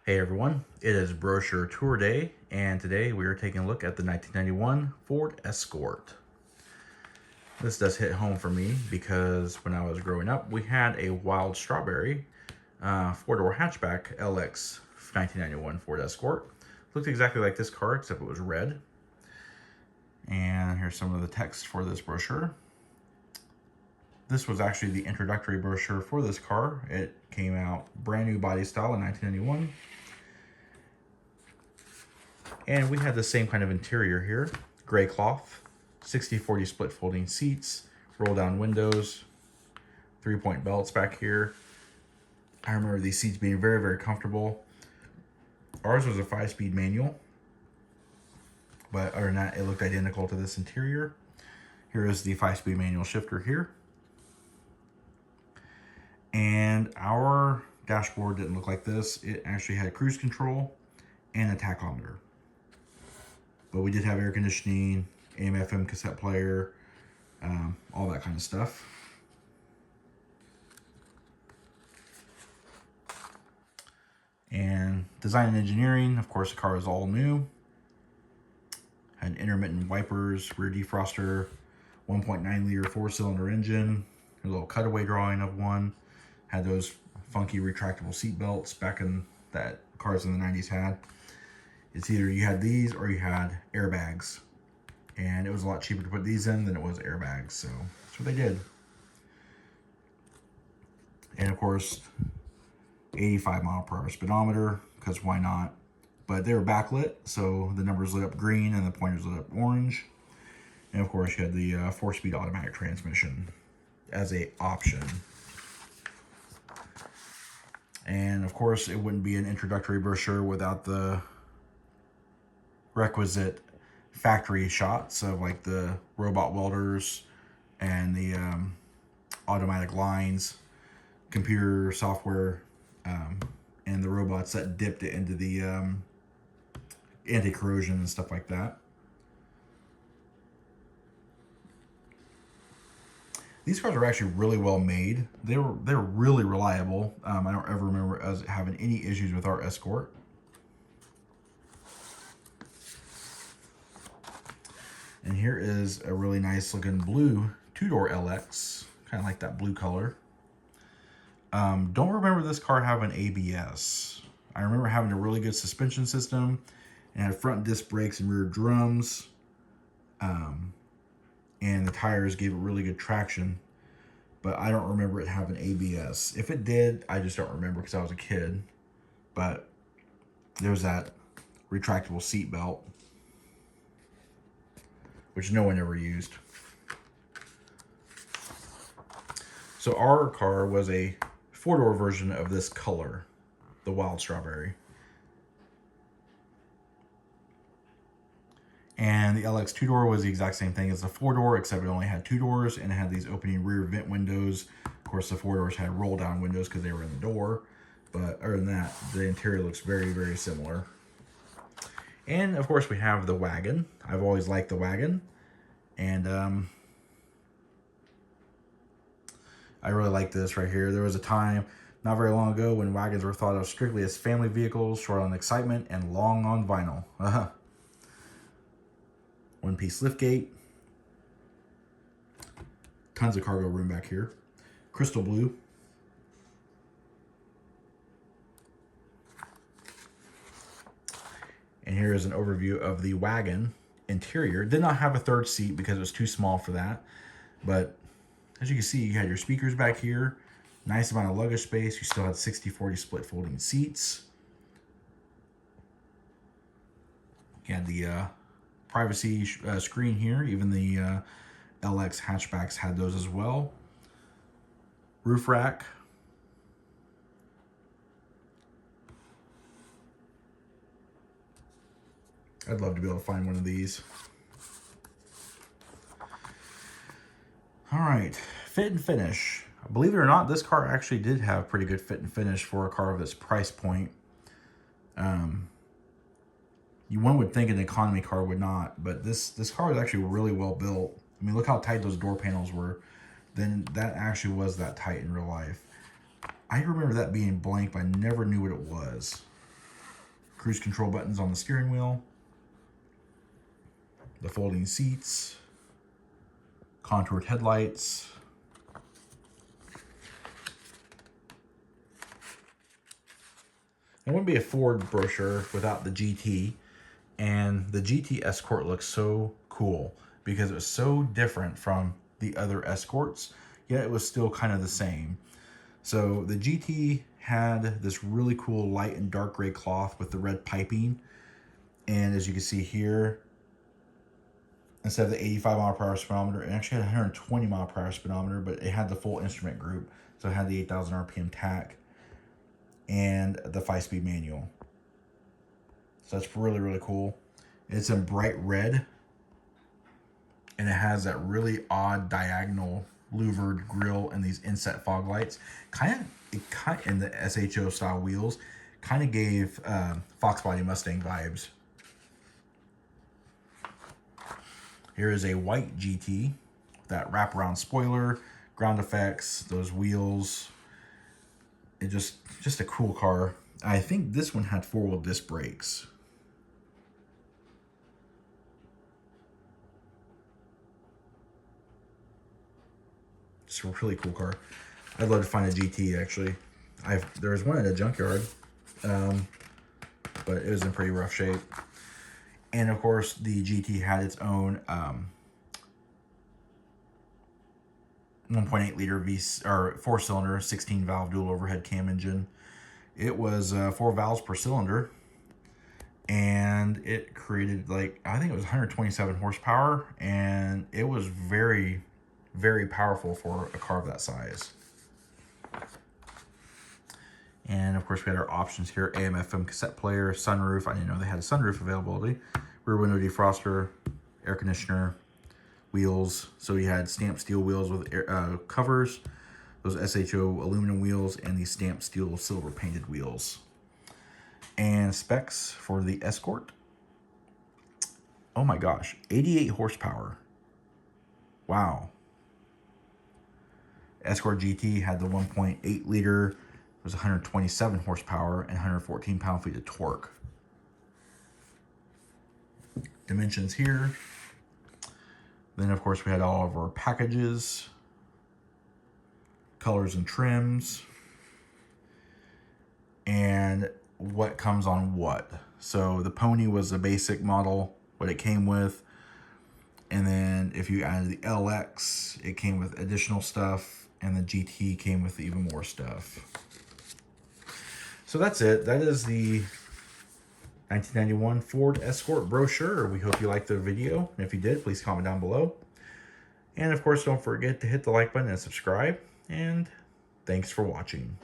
Hey everyone, it is Brochure Tour Day, and today we are taking a look at the 1991 Ford Escort. This does hit home for me because when I was growing up, we had a Wild Strawberry four-door hatchback LX 1991 Ford Escort. Looked exactly like this car, except it was red. And here's some of the text for this brochure. This was actually the introductory brochure for this car. It came out brand new body style in 1991. And we had the same kind of interior here. Gray cloth, 60/40 split folding seats, roll down windows, 3-point belts back here. I remember these seats being very, very comfortable. Ours was a 5-speed manual, but other than that, it looked identical to this interior. Here is the 5-speed manual shifter here. And our dashboard didn't look like this. It actually had cruise control and a tachometer. But we did have air conditioning, AM/FM cassette player, all that kind of stuff. And design and engineering, of course, the car is all new. Had intermittent wipers, rear defroster, 1.9 liter 4-cylinder engine, a little cutaway drawing of one. Had those funky retractable seat belts back in that cars in the 90s had. It's either you had these or you had airbags. And it was a lot cheaper to put these in than it was airbags, so that's what they did. And of course, 85 mile per hour speedometer, because why not? But they were backlit, so the numbers lit up green and the pointers lit up orange. And of course, you had the 4-speed automatic transmission as a option. And of course, it wouldn't be an introductory brochure without the requisite factory shots of like the robot welders and the automatic lines, computer software, and the robots that dipped it into the anti-corrosion and stuff like that. These cars are actually really well made. They're really reliable. I don't ever remember us having any issues with our Escort. And here is a really nice looking blue 2-door LX, kind of like that blue color. Don't remember this car having ABS. I remember having a really good suspension system and had front disc brakes and rear drums. And the tires gave it really good traction, but I don't remember it having ABS. If it did, I just don't remember because I was a kid. But there's that retractable seat belt, which no one ever used. So our car was a 4-door version of this color, the Wild Strawberry. And the LX 2-door was the exact same thing as the 4-door, except it only had 2 doors and it had these opening rear vent windows. Of course, the 4-doors had roll-down windows because they were in the door. But other than that, the interior looks very, very similar. And of course, we have the wagon. I've always liked the wagon. And I really like this right here. There was a time not very long ago when wagons were thought of strictly as family vehicles, short on excitement and long on vinyl. One-piece liftgate. Tons of cargo room back here. Crystal blue. And here is an overview of the wagon interior. Did not have a third seat because it was too small for that. But as you can see, you had your speakers back here. Nice amount of luggage space. You still had 60/40 split folding seats. You had the privacy screen here. Even the LX hatchbacks had those as well. Roof rack. I'd love to be able to find one of these. All right, fit and finish. Believe it or not, this car actually did have pretty good fit and finish for a car of this price point. One would think an economy car would not, but this car is actually really well built. I mean, look how tight those door panels were. Then that actually was that tight in real life. I remember that being blank, but I never knew what it was. cruise control buttons on the steering wheel, the folding seats, contoured headlights. It wouldn't be a Ford Brochure without the GT, and the GT Escort looks so cool because it was so different from the other Escorts, yet it was still kind of the same. So the GT had this really cool light and dark gray cloth with the red piping, and as you can see here, instead of the 85 mile per hour speedometer, it actually had 120 mile per hour speedometer, but it had the full instrument group. So it had the 8,000 RPM tach and the 5-speed manual. So that's really, really cool. It's in bright red, and it has that really odd diagonal louvered grille and these inset fog lights. In the SHO style wheels, kind of gave Fox Body Mustang vibes. Here is a white GT, that wraparound spoiler, ground effects, those wheels. It just a cool car. I think this one had 4-wheel disc brakes. It's a really cool car. I'd love to find a GT actually. There was one at a junkyard, but it was in pretty rough shape. And of course, the GT had its own 1.8 liter or 4-cylinder 16 valve dual overhead cam engine. It was 4 valves per cylinder, and it created, like, I think it was 127 horsepower, and it was very, very powerful for a car of that size. And of course, we had our options here: AM/FM cassette player, sunroof. I didn't know they had a sunroof availability. Rear window defroster, air conditioner, wheels. So we had stamped steel wheels with covers, those SHO aluminum wheels, and these stamped steel silver painted wheels. And specs for the Escort. Oh my gosh, 88 horsepower. Wow. Escort GT had the 1.8 liter. It was 127 horsepower and 114 pound-feet of torque. Dimensions here. Then, of course, we had all of our packages, colors and trims, and what comes on what. So the Pony was the basic model, what it came with. And then if you added the LX, it came with additional stuff, and the GT came with even more stuff. So that's it. That is the 1991 Ford Escort Brochure. We hope you liked the video. And if you did, please comment down below. And of course, don't forget to hit the like button and subscribe. And thanks for watching.